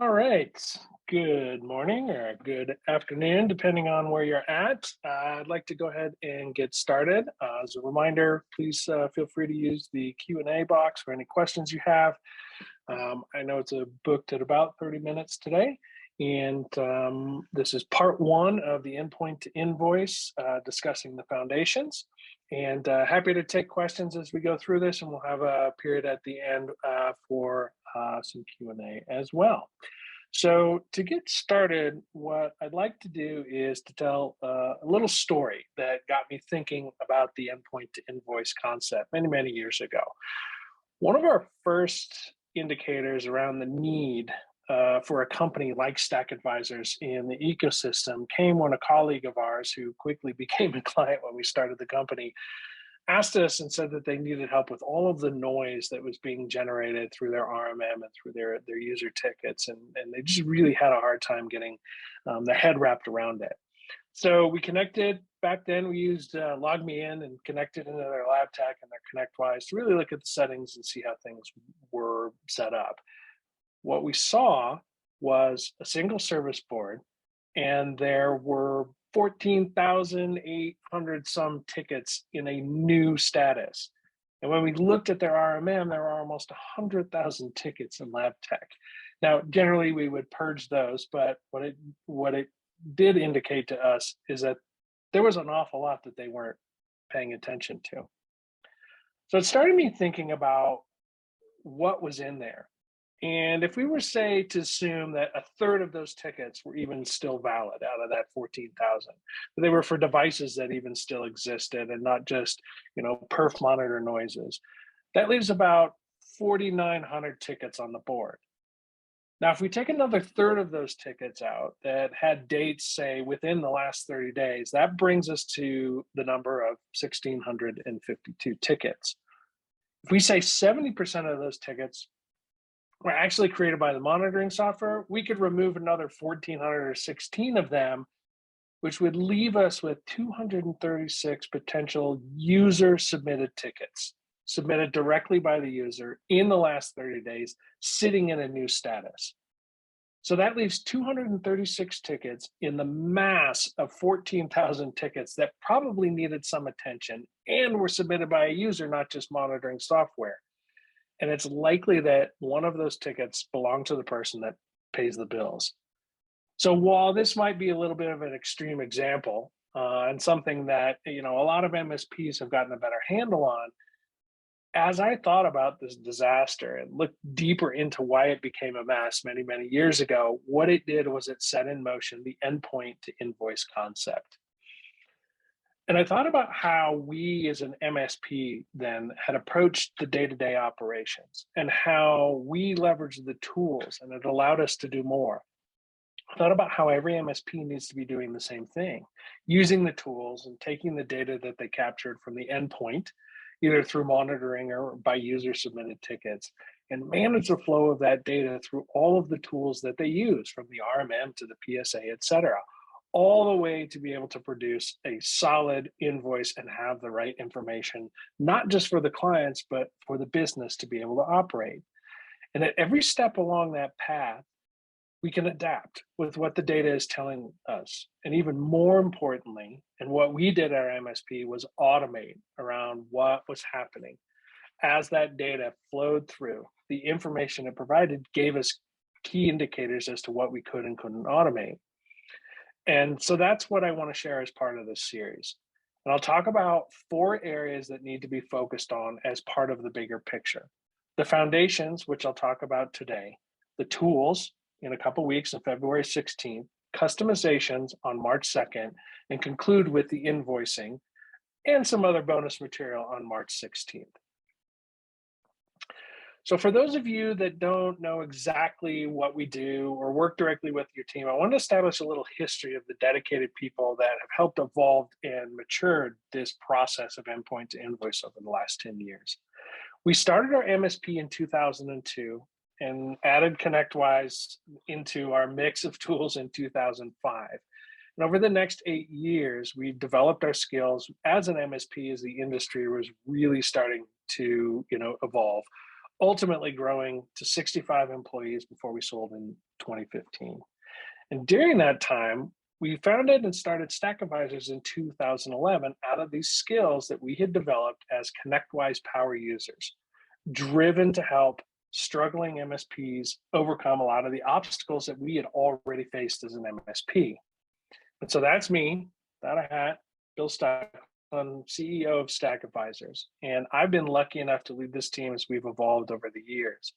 All right. Good morning or good afternoon, depending on where you're at. I'd like to go ahead and get started. As a reminder, please feel free to use the Q&A box for any questions you have. I know it's booked at about 30 minutes today, and this is part one of the Endpoint to Invoice, discussing the foundations. And happy to take questions as we go through this, and we'll have a period at the end for some Q&A as well. So to get started, what I'd like to do is to tell a little story that got me thinking about the endpoint to invoice concept many, many years ago. One of our first indicators around the need for a company like Stack Advisors in the ecosystem came when a colleague of ours, who quickly became a client when we started the company, asked us and said that they needed help with all of the noise that was being generated through their RMM and through their user tickets. And they just really had a hard time getting their head wrapped around it. So we connected. Back then, we used LogMeIn and connected into their lab tech and their ConnectWise to really look at the settings and see how things were set up. What we saw was a single service board, and there were 14,800 some tickets in a new status. And when we looked at their RMM, there were almost 100,000 tickets in lab tech. Now, generally we would purge those, but what it did indicate to us is that there was an awful lot that they weren't paying attention to. So it started me thinking about what was in there. And if we were, say, to assume that a third of those tickets were even still valid out of that 14,000, they were for devices that even still existed and not just, perf monitor noises, that leaves about 4,900 tickets on the board. Now, if we take another third of those tickets out that had dates, say, within the last 30 days, that brings us to the number of 1,652 tickets. If we say 70% of those tickets were actually created by the monitoring software, we could remove another 1,416 of them, which would leave us with 236 potential user-submitted tickets, submitted directly by the user in the last 30 days, sitting in a new status. So that leaves 236 tickets in the mass of 14,000 tickets that probably needed some attention and were submitted by a user, not just monitoring software. And it's likely that one of those tickets belonged to the person that pays the bills. So while this might be a little bit of an extreme example and something that a lot of MSPs have gotten a better handle on, as I thought about this disaster and looked deeper into why it became a mess many, many years ago, what it did was it set in motion the endpoint to invoice concept. And I thought about how we as an MSP then had approached the day-to-day operations and how we leveraged the tools, and it allowed us to do more. I thought about how every MSP needs to be doing the same thing, using the tools and taking the data that they captured from the endpoint, either through monitoring or by user-submitted tickets, and manage the flow of that data through all of the tools that they use, from the RMM to the PSA, et cetera, all the way to be able to produce a solid invoice and have the right information, not just for the clients, but for the business to be able to operate. And at every step along that path, we can adapt with what the data is telling us. And even more importantly, and what we did at our MSP was automate around what was happening. As that data flowed through, the information it provided gave us key indicators as to what we could and couldn't automate. And so that's what I want to share as part of this series. And I'll talk about 4 areas that need to be focused on as part of the bigger picture. The foundations, which I'll talk about today, the tools in a couple weeks on February 16th, customizations on March 2nd, and conclude with the invoicing and some other bonus material on March 16th. So for those of you that don't know exactly what we do or work directly with your team, I want to establish a little history of the dedicated people that have helped evolve and matured this process of endpoint to invoice over the last 10 years. We started our MSP in 2002 and added ConnectWise into our mix of tools in 2005. And over the next 8 years, we've developed our skills as an MSP as the industry was really starting to evolve, ultimately growing to 65 employees before we sold in 2015. And during that time, we founded and started Stack Advisors in 2011 out of these skills that we had developed as ConnectWise power users, driven to help struggling MSPs overcome a lot of the obstacles that we had already faced as an MSP. And so that's me, that I had, Bill Stock, I'm CEO of Stack Advisors. And I've been lucky enough to lead this team as we've evolved over the years.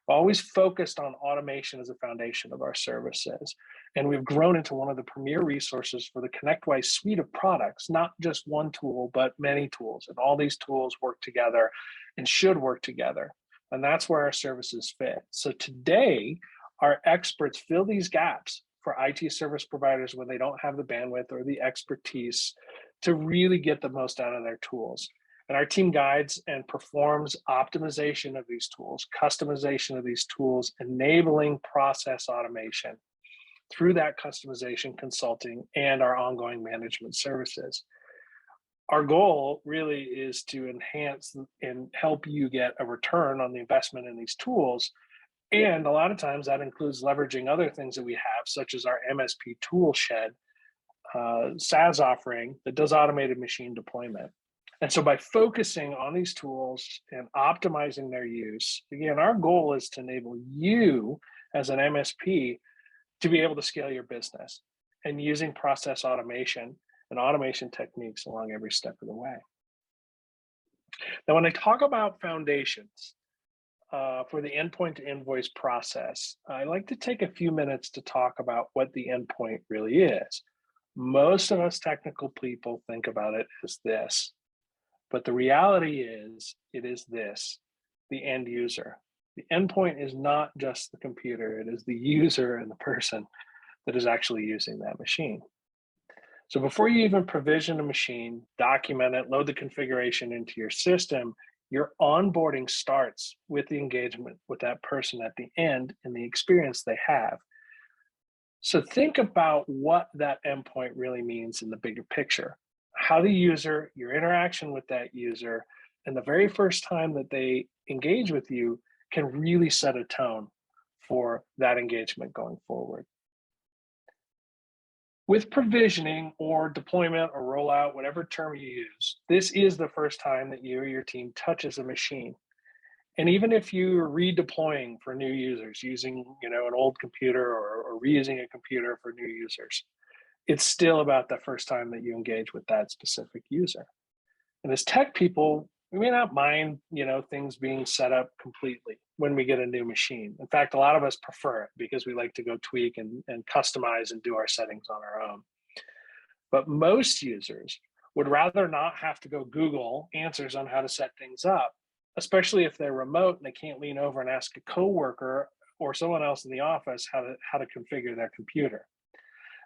We've always focused on automation as a foundation of our services. And we've grown into one of the premier resources for the ConnectWise suite of products, not just one tool, but many tools. And all these tools work together and should work together. And that's where our services fit. So today, our experts fill these gaps for IT service providers when they don't have the bandwidth or the expertise to really get the most out of their tools. And our team guides and performs optimization of these tools, customization of these tools, enabling process automation through that customization, consulting, and our ongoing management services. Our goal really is to enhance and help you get a return on the investment in these tools. And a lot of times that includes leveraging other things that we have, such as our MSP Toolshed SaaS offering that does automated machine deployment. And so by focusing on these tools and optimizing their use, again, our goal is to enable you as an MSP to be able to scale your business and using process automation and automation techniques along every step of the way. Now, when I talk about foundations for the endpoint to invoice process, I like to take a few minutes to talk about what the endpoint really is. Most of us technical people think about it as this, but the reality is it is this, the end user. The endpoint is not just the computer, it is the user and the person that is actually using that machine. So before you even provision a machine, document it, load the configuration into your system, your onboarding starts with the engagement with that person at the end and the experience they have. So think about what that endpoint really means in the bigger picture. How the user, your interaction with that user, and the very first time that they engage with you can really set a tone for that engagement going forward. With provisioning or deployment or rollout, whatever term you use, this is the first time that you or your team touches a machine. And even if you're redeploying for new users using an old computer or reusing a computer for new users, it's still about the first time that you engage with that specific user. And as tech people, we may not mind things being set up completely when we get a new machine. In fact, a lot of us prefer it because we like to go tweak and customize and do our settings on our own. But most users would rather not have to go Google answers on how to set things up, especially if they're remote and they can't lean over and ask a coworker or someone else in the office how to configure their computer.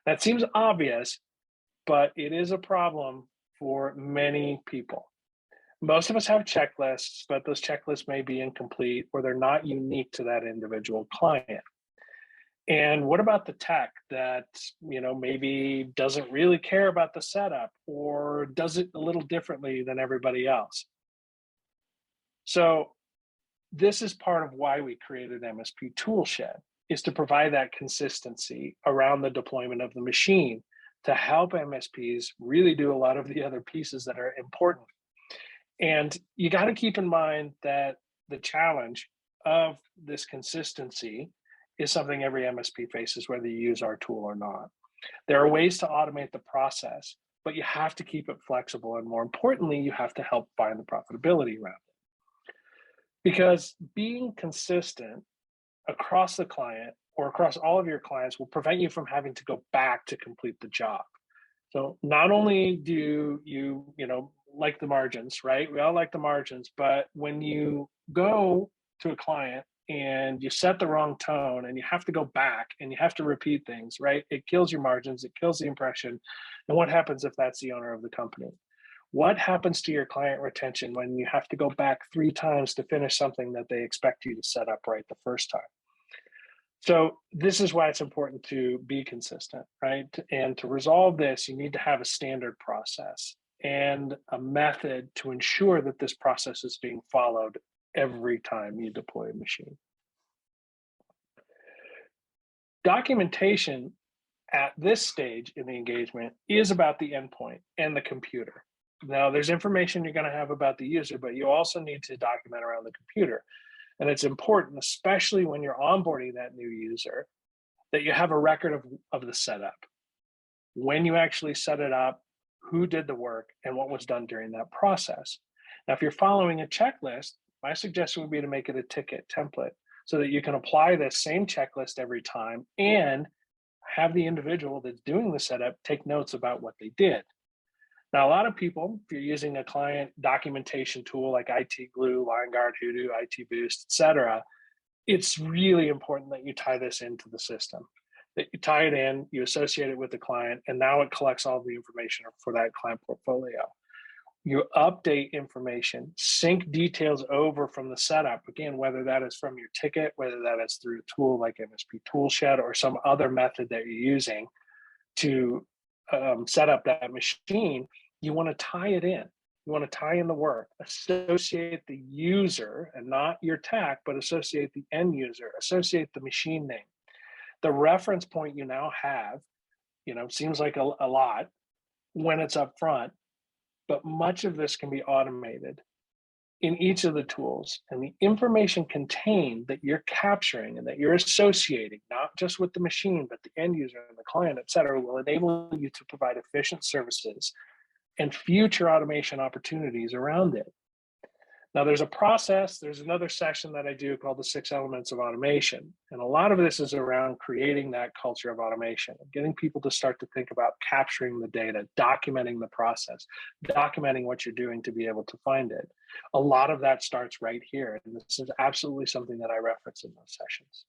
That seems obvious, but it is a problem for many people. Most of us have checklists, but those checklists may be incomplete or they're not unique to that individual client. And what about the tech that maybe doesn't really care about the setup or does it a little differently than everybody else? So this is part of why we created MSP Toolshed, is to provide that consistency around the deployment of the machine to help MSPs really do a lot of the other pieces that are important. And you got to keep in mind that the challenge of this consistency is something every MSP faces, whether you use our tool or not. There are ways to automate the process, but you have to keep it flexible. And more importantly, you have to help find the profitability around it. Because being consistent across the client or across all of your clients will prevent you from having to go back to complete the job. So not only do you like the margins, right? We all like the margins, but when you go to a client and you set the wrong tone and you have to go back and you have to repeat things, right? It kills your margins, it kills the impression. And what happens if that's the owner of the company? What happens to your client retention when you have to go back 3 times to finish something that they expect you to set up right the first time? So this is why it's important to be consistent, right? And to resolve this, you need to have a standard process and a method to ensure that this process is being followed every time you deploy a machine. Documentation at this stage in the engagement is about the endpoint and the computer. Now, there's information you're going to have about the user, but you also need to document around the computer. And it's important, especially when you're onboarding that new user, that you have a record of the setup. When you actually set it up, who did the work, and what was done during that process. Now, if you're following a checklist, my suggestion would be to make it a ticket template so that you can apply this same checklist every time and have the individual that's doing the setup take notes about what they did. Now, a lot of people, if you're using a client documentation tool like IT Glue, LineGuard, Hoodoo, IT Boost, etc., it's really important that you tie this into the system, that you tie it in, you associate it with the client, and now it collects all the information for that client portfolio. You update information, sync details over from the setup, again, whether that is from your ticket, whether that is through a tool like MSP Toolshed or some other method that you're using to set up that machine. You want to tie it in. You want to tie in the work, associate the user and not your TAC, but associate the end user, associate the machine name. The reference point you now have, seems like a lot when it's up front, but much of this can be automated in each of the tools, and the information contained that you're capturing and that you're associating, not just with the machine, but the end user and the client, et cetera, will enable you to provide efficient services and future automation opportunities around it. Now, there's a process, there's another session that I do called the 6 elements of automation. And a lot of this is around creating that culture of automation, getting people to start to think about capturing the data, documenting the process, documenting what you're doing to be able to find it. A lot of that starts right here. And this is absolutely something that I reference in those sessions.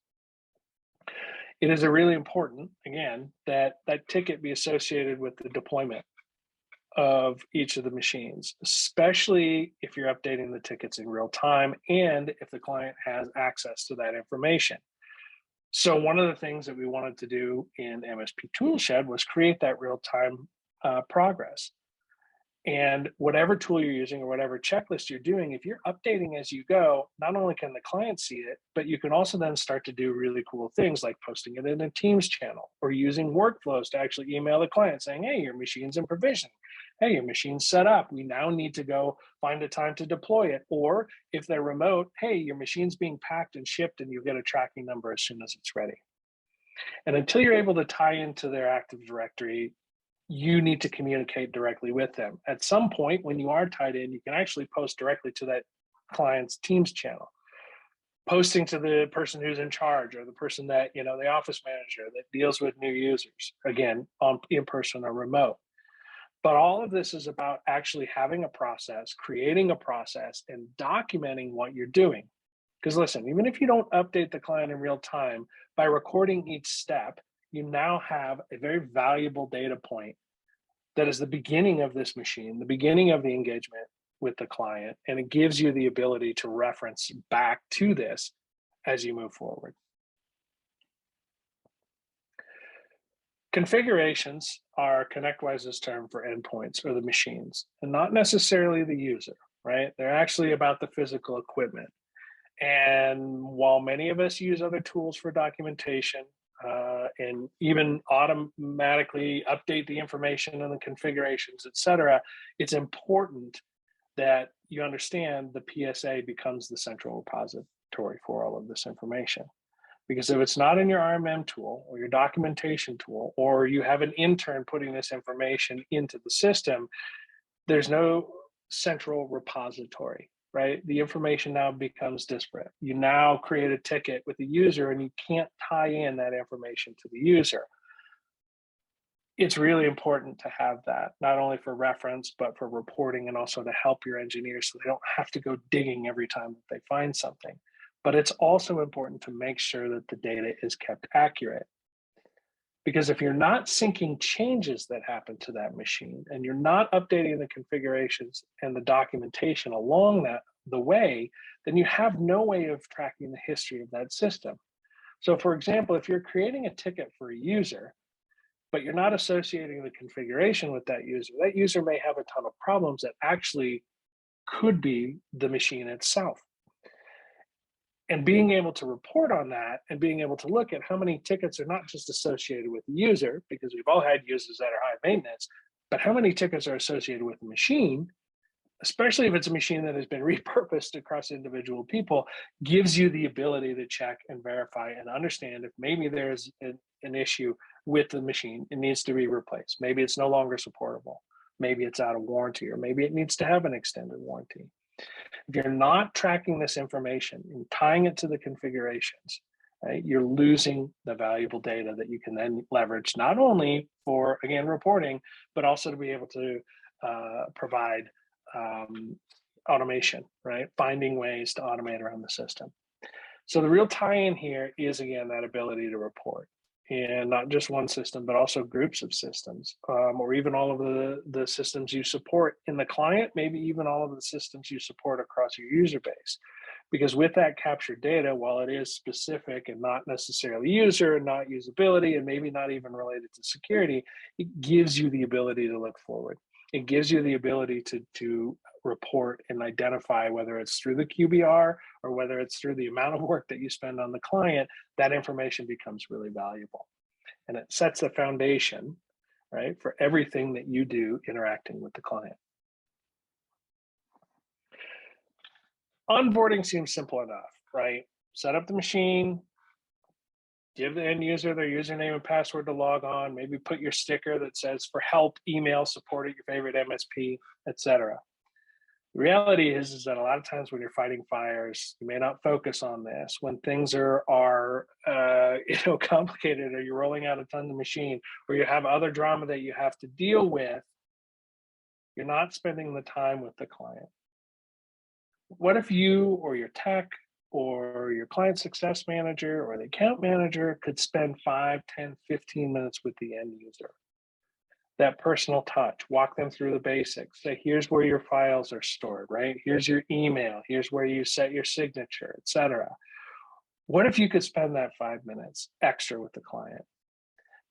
It is really important, again, that that ticket be associated with the deployment of each of the machines, especially if you're updating the tickets in real time and if the client has access to that information. So one of the things that we wanted to do in MSP Toolshed was create that real-time progress. And whatever tool you're using or whatever checklist you're doing, if you're updating as you go, not only can the client see it, but you can also then start to do really cool things like posting it in a Teams channel or using workflows to actually email the client saying, hey, your machine's in provision. Hey, your machine's set up. We now need to go find a time to deploy it. Or if they're remote, hey, your machine's being packed and shipped and you'll get a tracking number as soon as it's ready. And until you're able to tie into their Active Directory, you need to communicate directly with them. At some point, when you are tied in, you can actually post directly to that client's Teams channel, posting to the person who's in charge or the person that, the office manager that deals with new users, again, in person or remote. But all of this is about actually having a process, creating a process, and documenting what you're doing. Because listen, even if you don't update the client in real time, by recording each step, you now have a very valuable data point that is the beginning of this machine, the beginning of the engagement with the client, and it gives you the ability to reference back to this as you move forward. Configurations are ConnectWise's term for endpoints or the machines, and not necessarily the user, right? They're actually about the physical equipment. And while many of us use other tools for documentation and even automatically update the information and the configurations, et cetera, it's important that you understand the PSA becomes the central repository for all of this information. Because if it's not in your RMM tool or your documentation tool, or you have an intern putting this information into the system, there's no central repository, right? The information now becomes disparate. You now create a ticket with the user and you can't tie in that information to the user. It's really important to have that, not only for reference, but for reporting and also to help your engineers so they don't have to go digging every time that they find something. But it's also important to make sure that the data is kept accurate. Because if you're not syncing changes that happen to that machine and you're not updating the configurations and the documentation along the way, then you have no way of tracking the history of that system. So for example, if you're creating a ticket for a user, but you're not associating the configuration with that user may have a ton of problems that actually could be the machine itself. And being able to report on that and being able to look at how many tickets are not just associated with the user, because we've all had users that are high maintenance, but how many tickets are associated with the machine, especially if it's a machine that has been repurposed across individual people, gives you the ability to check and verify and understand if maybe there's an issue with the machine. It needs to be replaced. Maybe it's no longer supportable. Maybe it's out of warranty, or maybe it needs to have an extended warranty. If you're not tracking this information and tying it to the configurations, right, you're losing the valuable data that you can then leverage not only for, again, reporting, but also to be able to provide automation, right? Finding ways to automate around the system. So the real tie-in here is, again, that ability to report. And not just one system, but also groups of systems, or even all of the systems you support in the client, maybe even all of the systems you support across your user base. Because with that captured data, while it is specific and not necessarily user and not usability and maybe not even related to security, it gives you the ability to look forward. It gives you the ability to report and identify, whether it's through the QBR or whether it's through the amount of work that you spend on the client, that information becomes really valuable. And it sets the foundation, right, for everything that you do interacting with the client. Onboarding seems simple enough, right? Set up the machine, give the end user their username and password to log on, maybe put your sticker that says for help, email, support at your favorite MSP, etc. The reality is that a lot of times when you're fighting fires, you may not focus on this. When things are complicated, or you're rolling out a ton of machine, or you have other drama that you have to deal with, you're not spending the time with the client. What if you or your tech or your client success manager or the account manager could spend 5, 10, 15 minutes with the end user? That personal touch, walk them through the basics. Say, here's where your files are stored, right? Here's your email. Here's where you set your signature, etc. What if you could spend that 5 minutes extra with the client?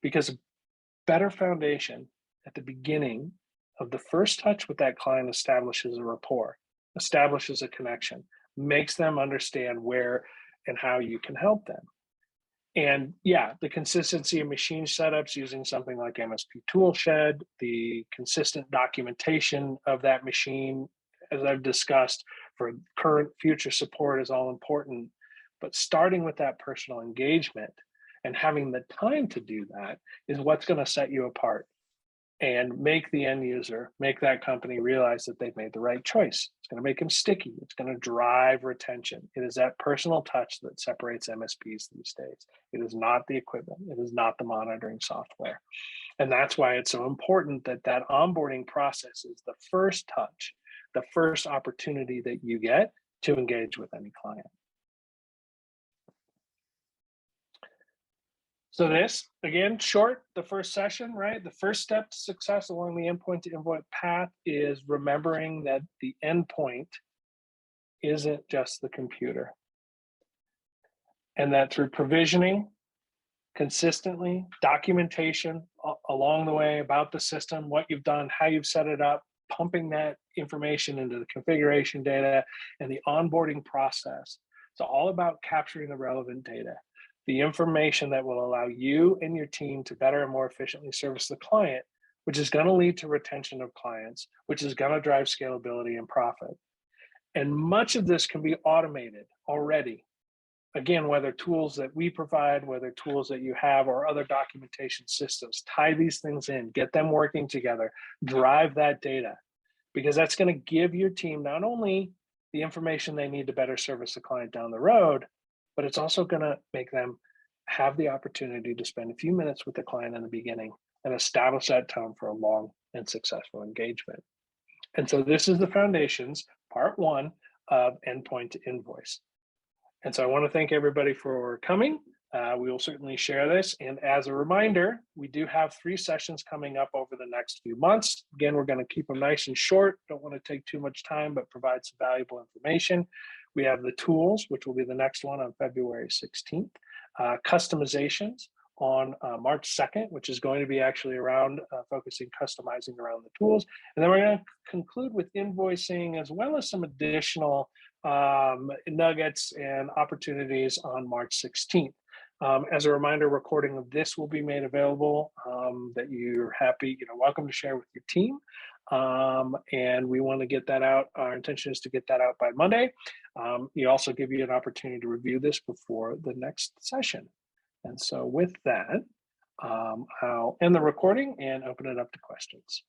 Because a better foundation at the beginning of the first touch with that client establishes a rapport, establishes a connection, makes them understand where and how you can help them. And yeah, the consistency of machine setups using something like MSP Toolshed, the consistent documentation of that machine, as I've discussed, for current future support is all important. But starting with that personal engagement and having the time to do that is what's going to set you apart and make the end user, make that company realize that they've made the right choice. It's going to make them sticky. It's going to drive retention. It is that personal touch that separates MSPs these days. It is not the equipment. It is not the monitoring software. And that's why it's so important that that onboarding process is the first touch, the first opportunity that you get to engage with any client. So this, again, short, the first session, right? The first step to success along the endpoint to endpoint path is remembering that the endpoint isn't just the computer. And that through provisioning, consistently, documentation along the way about the system, what you've done, how you've set it up, pumping that information into the configuration data and the onboarding process. It's all about capturing the relevant data, the information that will allow you and your team to better and more efficiently service the client, which is going to lead to retention of clients, which is going to drive scalability and profit. And much of this can be automated already. Again, whether tools that we provide, whether tools that you have, or other documentation systems, tie these things in, get them working together, drive that data, because that's going to give your team not only the information they need to better service the client down the road, but it's also going to make them have the opportunity to spend a few minutes with the client in the beginning and establish that tone for a long and successful engagement. And so this is the foundations, part one of Endpoint to Invoice. And so I want to thank everybody for coming. We will certainly share this. And as a reminder, we do have 3 sessions coming up over the next few months. Again, we're going to keep them nice and short. Don't want to take too much time, but provide some valuable information. We have the tools, which will be the next one on February 16th. Customizations on March 2nd, which is going to be actually around focusing, customizing around the tools. And then we're going to conclude with invoicing as well as some additional nuggets and opportunities on March 16th. As a reminder, recording of this will be made available that you're happy, welcome to share with your team. And we want to get that out. Our intention is to get that out by Monday. We also give you an opportunity to review this before the next session. And so with that, I'll end the recording and open it up to questions.